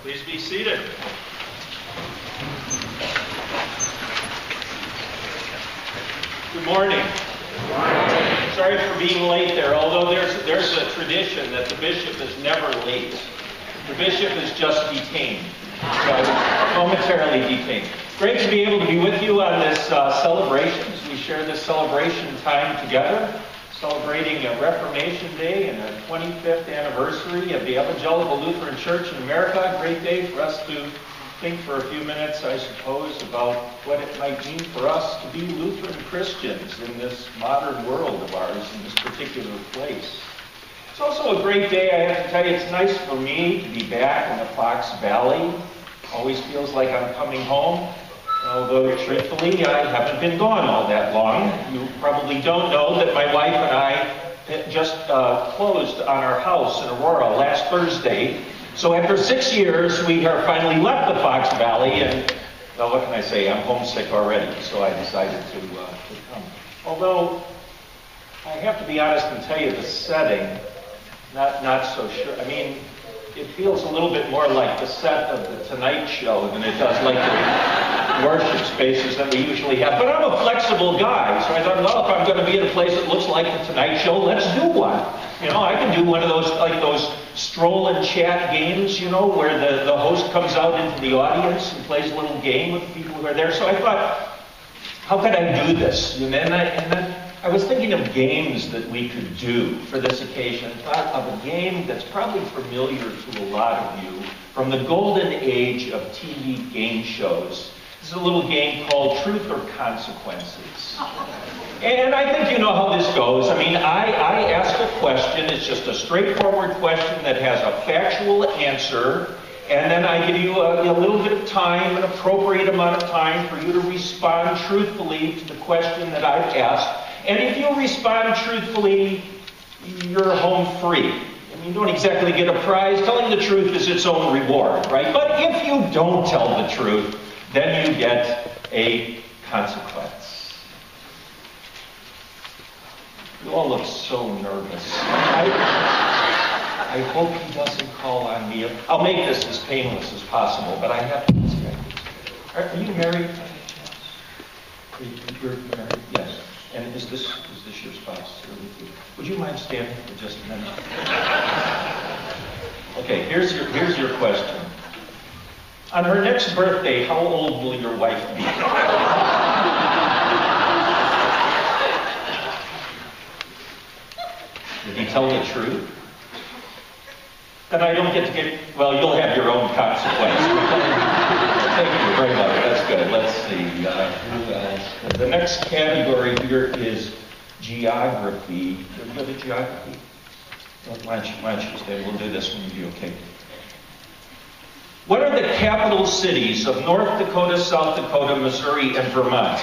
Please be seated. Good morning. Sorry for being late there, although there's a tradition that the bishop is never late. The bishop is just detained, momentarily detained. Great to be able to be with you on this celebration, as we share this celebration time together, celebrating a Reformation Day and a 25th anniversary of the Evangelical Lutheran Church in America. A great day for us to think for a few minutes, I suppose, about what it might mean for us to be Lutheran Christians in this modern world of ours, in this particular place. It's also a great day, I have to tell you. It's nice for me to be back in the Fox Valley. Always feels like I'm coming home, although truthfully I haven't been gone all that long. You probably don't know that my wife and I just closed on our house in Aurora last Thursday. So after 6 years, we have finally left the Fox Valley, and, well, what can I say? I'm homesick already, so I decided to come. Although, I have to be honest and tell you, the setting, not so sure. I mean, it feels a little bit more like the set of The Tonight Show than it does like the worship spaces that we usually have. But I'm a flexible guy, so I thought, well, if I'm going to be in a place that looks like The Tonight Show, let's do one. You know, I can do one of those, like those stroll and chat games, you know, where the host comes out into the audience and plays a little game with the people who are there. So I thought, how could I do this? And then I was thinking of games that we could do for this occasion. I thought of a game that's probably familiar to a lot of you from the golden age of TV game shows. This is a little game called Truth or Consequences. And I think you know how this goes. I mean, I ask a question. It's just a straightforward question that has a factual answer. And then I give you a little bit of time, an appropriate amount of time for you to respond truthfully to the question that I've asked. And if you respond truthfully, you're home free. I mean, you don't exactly get a prize. Telling the truth is its own reward, right? But if you don't tell the truth, then you get a consequence. You all look so nervous. I hope he doesn't call on me. I'll make this as painless as possible, but I have to ask you. Are you married? You're married? Yes. And is this your spouse? Would you mind standing for just a minute? Okay, here's your question. On her next birthday, how old will your wife be? Did he tell the truth? Then I don't get, well, you'll have your own consequence. Thank you very much. That's good. Let's see. Who else? The next category here is geography. You're good at geography? Why don't you stay? We'll do this one with you, okay? What are the capital cities of North Dakota, South Dakota, Missouri, and Vermont?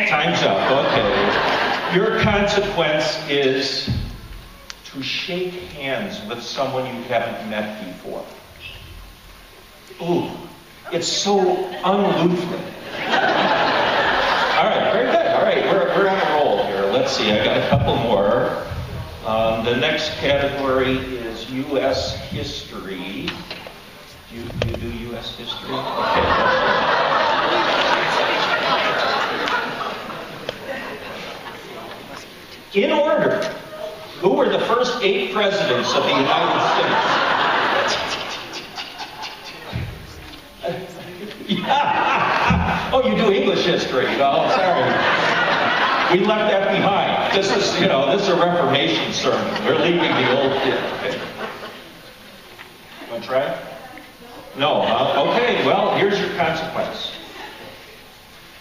Time's up. Okay. Your consequence is to shake hands with someone you haven't met before. Ooh, it's so un-Lutheran. All right, very good. All right, we're on a roll here. Let's see, I got a couple more. The next category is U.S. history. You do U.S. history? Okay. In order, who were the first 8 presidents of the United States? Yeah. Oh, you do English history. Oh, sorry. We left that behind. This is a Reformation sermon. We're leaving the old kid. Okay. Want to try? No, huh? Okay, well, here's your consequence.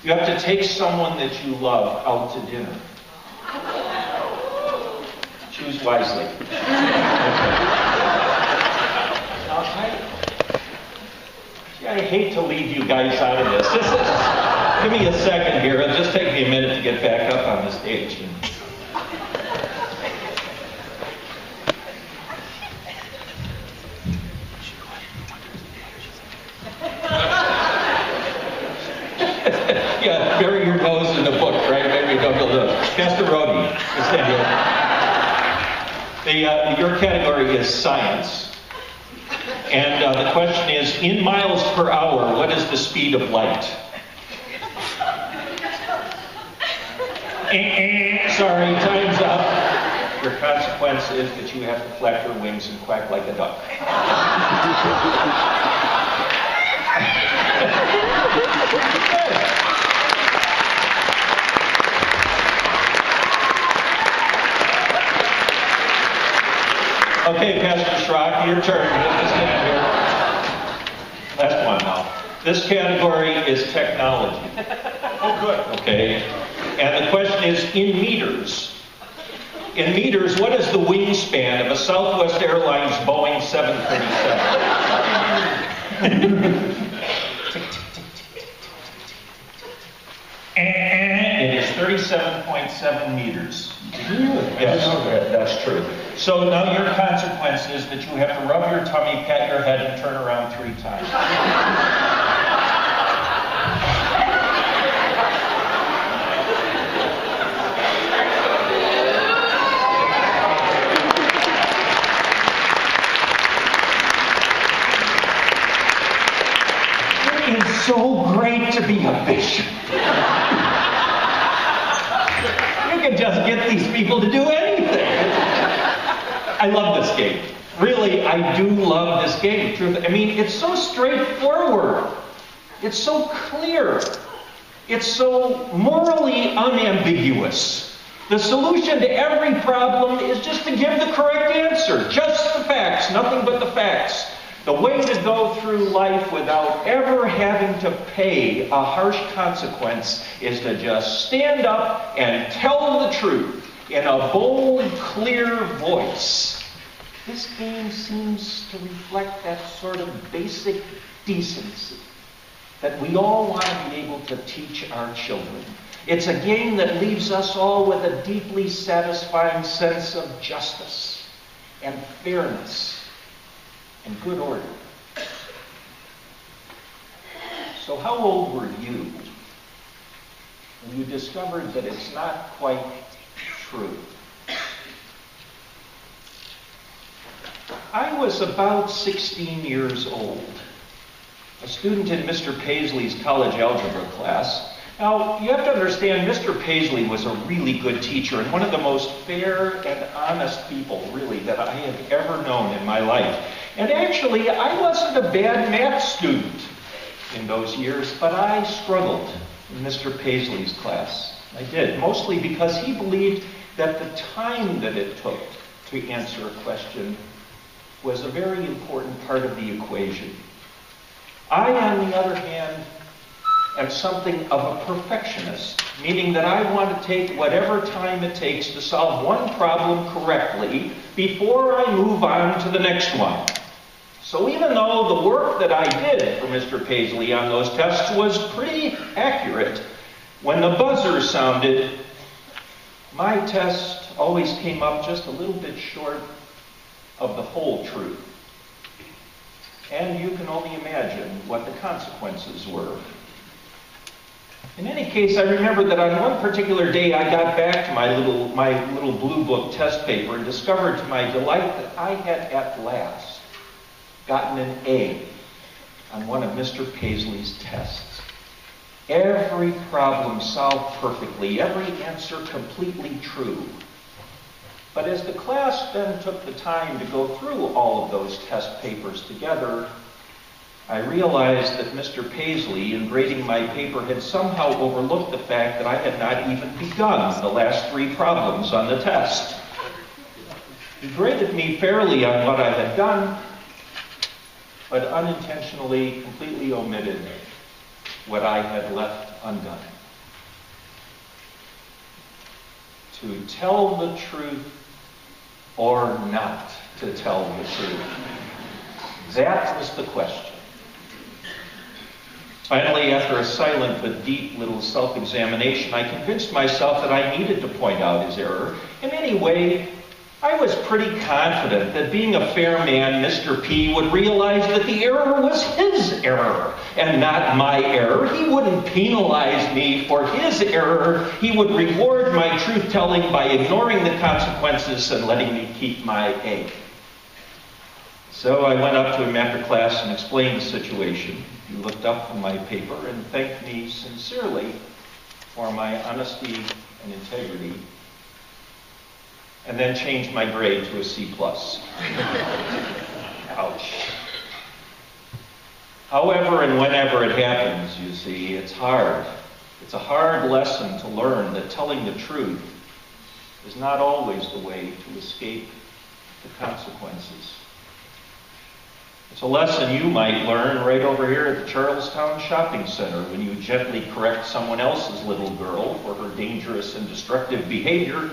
You have to take someone that you love out to dinner. Choose wisely. I hate to leave you guys out of this. Give me a second here. It'll just take me a minute to get back up on the stage. Yeah, bury your nose in the book, right? Maybe don't do it. Pastor Rody, stand here. Your category is science. And the question is, in miles per hour, what is the speed of light? Sorry, time's up. Your consequence is that you have to flap your wings and quack like a duck. Okay, Pastor Schrock, your turn. Last one now. This category is technology. Oh, good. Okay. And the question is, in meters. In meters, what is the wingspan of a Southwest Airlines Boeing 737? It is 37.7 meters. Yes, that's true. So now your consequence is that you have to rub your tummy, pat your head, and turn around 3 times. It is so great to be a bishop. You can just get these people to do anything. I love this game. Really, I do love this game. I mean, it's so straightforward. It's so clear. It's so morally unambiguous. The solution to every problem is just to give the correct answer. Just the facts, nothing but the facts. The way to go through life without ever having to pay a harsh consequence is to just stand up and tell the truth in a bold, clear voice. This game seems to reflect that sort of basic decency that we all want to be able to teach our children. It's a game that leaves us all with a deeply satisfying sense of justice and fairness and good order. So how old were you when you discovered that it's not quite true? I was about 16 years old, a student in Mr. Paisley's college algebra class. Now, you have to understand, Mr. Paisley was a really good teacher and one of the most fair and honest people, really, that I have ever known in my life. And actually, I wasn't a bad math student in those years, but I struggled in Mr. Paisley's class. I did, mostly because he believed that the time that it took to answer a question was a very important part of the equation. I, on the other hand, am something of a perfectionist, meaning that I want to take whatever time it takes to solve one problem correctly before I move on to the next one. So even though the work that I did for Mr. Paisley on those tests was pretty accurate, when the buzzer sounded, my test always came up just a little bit short of the whole truth. And you can only imagine what the consequences were. In any case, I remember that on one particular day I got back to my little blue book test paper and discovered to my delight that I had at last gotten an A on one of Mr. Paisley's tests. Every problem solved perfectly, every answer completely true. But as the class then took the time to go through all of those test papers together, I realized that Mr. Paisley, in grading my paper, had somehow overlooked the fact that I had not even begun the last 3 problems on the test. He graded me fairly on what I had done, but unintentionally completely omitted what I had left undone. To tell the truth or not to tell the truth? That was the question. Finally, after a silent but deep little self-examination, I convinced myself that I needed to point out his error in any way I was pretty confident that being a fair man, Mr. P would realize that the error was his error and not my error. He wouldn't penalize me for his error. He would reward my truth-telling by ignoring the consequences and letting me keep my egg. So I went up to him after class and explained the situation. He looked up from my paper and thanked me sincerely for my honesty and integrity, and then changed my grade to a C+. Ouch. However and whenever it happens, you see, it's hard. It's a hard lesson to learn that telling the truth is not always the way to escape the consequences. It's a lesson you might learn right over here at the Charlestown Shopping Center when you gently correct someone else's little girl for her dangerous and destructive behavior.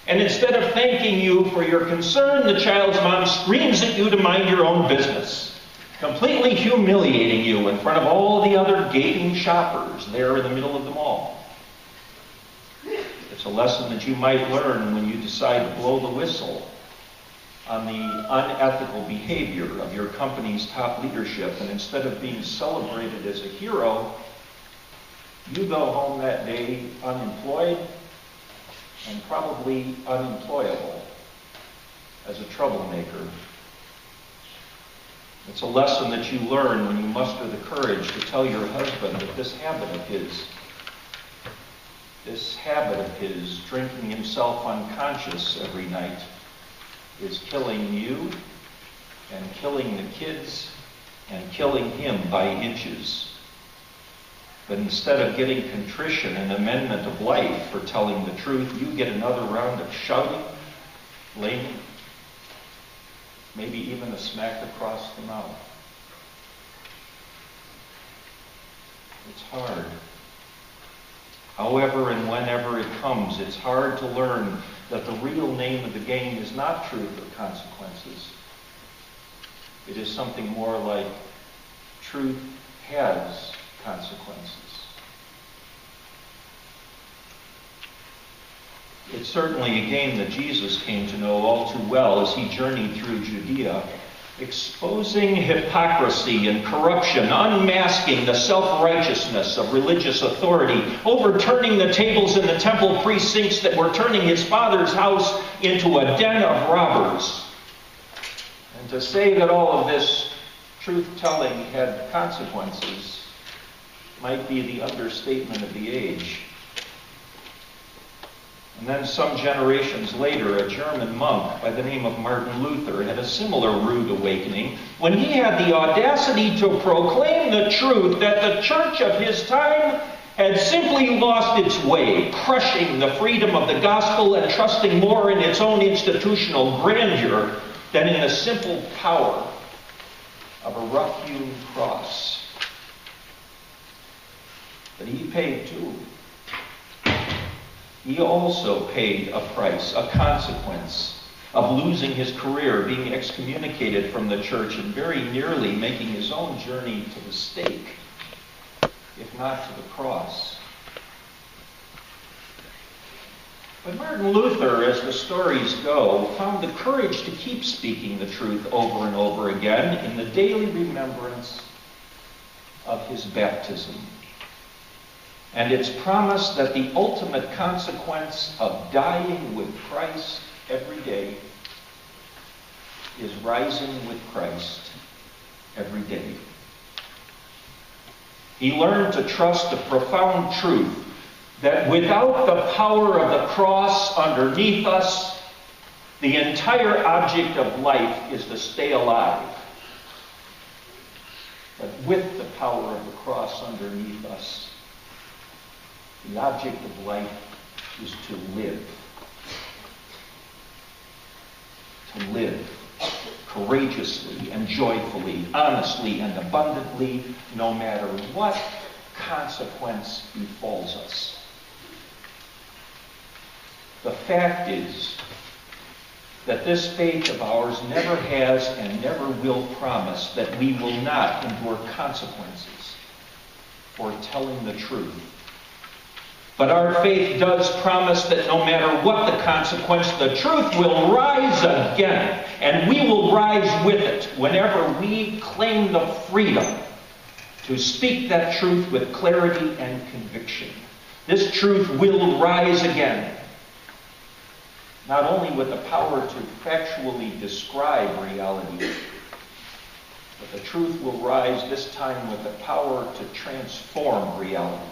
And instead of thanking you for your concern, the child's mom screams at you to mind your own business, completely humiliating you in front of all the other gaping shoppers there in the middle of the mall. It's a lesson that you might learn when you decide to blow the whistle on the unethical behavior of your company's top leadership, and instead of being celebrated as a hero, you go home that day unemployed and probably unemployable as a troublemaker. It's a lesson that you learn when you muster the courage to tell your husband that this habit of his, drinking himself unconscious every night, is killing you and killing the kids and killing him by inches. But instead of getting contrition and amendment of life for telling the truth, you get another round of shouting, blaming, maybe even a smack across the mouth. It's hard. However and whenever it comes, it's hard to learn that the real name of the game is not truth or consequences. It is something more like truth has consequences. It's certainly a game that Jesus came to know all too well as he journeyed through Judea, exposing hypocrisy and corruption, unmasking the self-righteousness of religious authority, overturning the tables in the temple precincts that were turning his Father's house into a den of robbers. And to say that all of this truth-telling had consequences might be the understatement of the age. And then some generations later, a German monk by the name of Martin Luther had a similar rude awakening when he had the audacity to proclaim the truth that the church of his time had simply lost its way, crushing the freedom of the gospel and trusting more in its own institutional grandeur than in the simple power of a rough-hewn cross. But he paid too. He also paid a price, a consequence of losing his career, being excommunicated from the church, and very nearly making his own journey to the stake, if not to the cross. But Martin Luther, as the stories go, found the courage to keep speaking the truth over and over again in the daily remembrance of his baptism. And its promise that the ultimate consequence of dying with Christ every day is rising with Christ every day. He learned to trust the profound truth that without the power of the cross underneath us, the entire object of life is to stay alive. But with the power of the cross underneath us, the object of life is to live. To live courageously and joyfully, honestly and abundantly, no matter what consequence befalls us. The fact is that this faith of ours never has and never will promise that we will not endure consequences for telling the truth. But our faith does promise that no matter what the consequence, the truth will rise again, and we will rise with it whenever we claim the freedom to speak that truth with clarity and conviction. This truth will rise again, not only with the power to factually describe reality, but the truth will rise this time with the power to transform reality.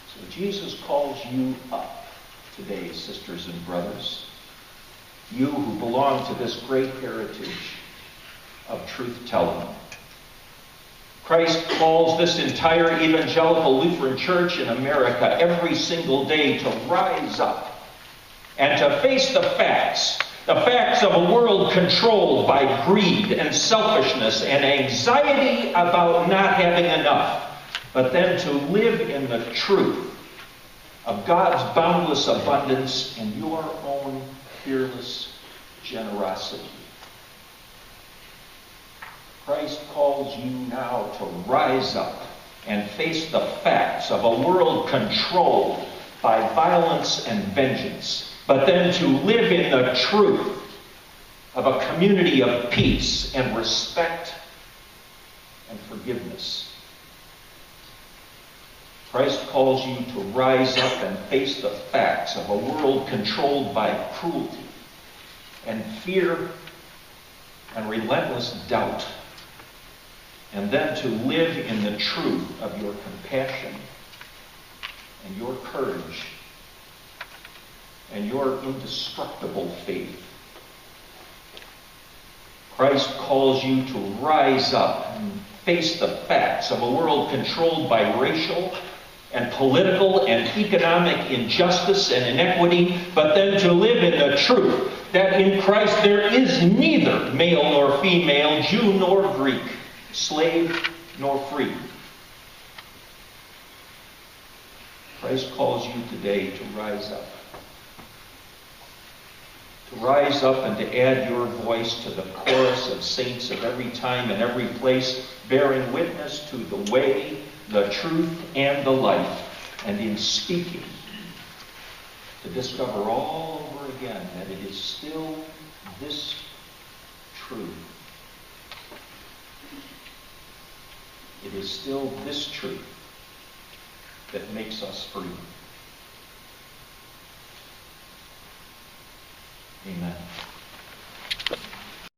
So Jesus calls you up today, sisters and brothers, you who belong to this great heritage of truth-telling. Christ calls this entire evangelical Lutheran church in America every single day to rise up and to face the facts of a world controlled by greed and selfishness and anxiety about not having enough, but then to live in the truth of God's boundless abundance and your own fearless generosity. Christ calls you now to rise up and face the facts of a world controlled by violence and vengeance, but then to live in the truth of a community of peace and respect and forgiveness. Christ calls you to rise up and face the facts of a world controlled by cruelty and fear and relentless doubt, and then to live in the truth of your compassion and your courage and your indestructible faith. Christ calls you to rise up and face the facts of a world controlled by racial and political and economic injustice and inequity, but then to live in the truth that in Christ there is neither male nor female, Jew nor Greek, slave nor free. Christ calls you today to rise up. To rise up and to add your voice to the chorus of saints of every time and every place, bearing witness to the way, the truth, and the life, and in speaking, to discover all over again that it is still this truth. It is still this truth that makes us free. Amen.